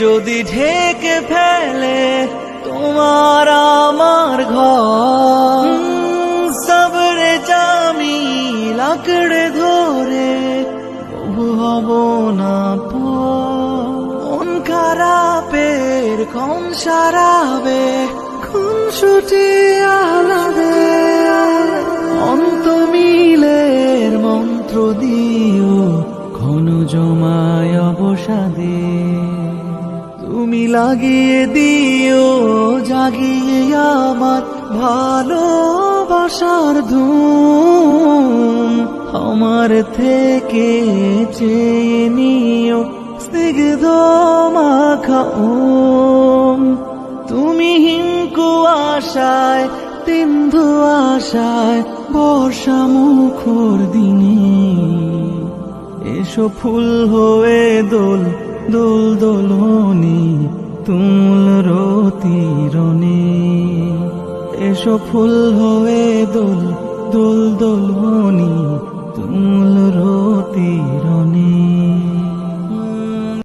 যদি ঢেকে ফেলে তোমার আমার ঘর, সবরে জামি লাকড়ে ধরে তবু হব না মন খারাপের কোন সারাবে কোন ছুটি আলাদে অন্ত মিলের মন্ত্র দিও ঘন জমায় অবসাদে তুমি লাগিয়ে দিও জাগিয়ে আমার ভালোবাসার ধুম আমার থেকে চেয়ে নিও স্নিগ্ধ মাখা তুমি হিংকু আশায় তিন্ধু আশায় বর্ষা মুখর দিনে এসো ফুল হয়ে দোল দোল দোলনি তুল রতিরনে এসো ফুল হয়ে দোল দোল দোলনি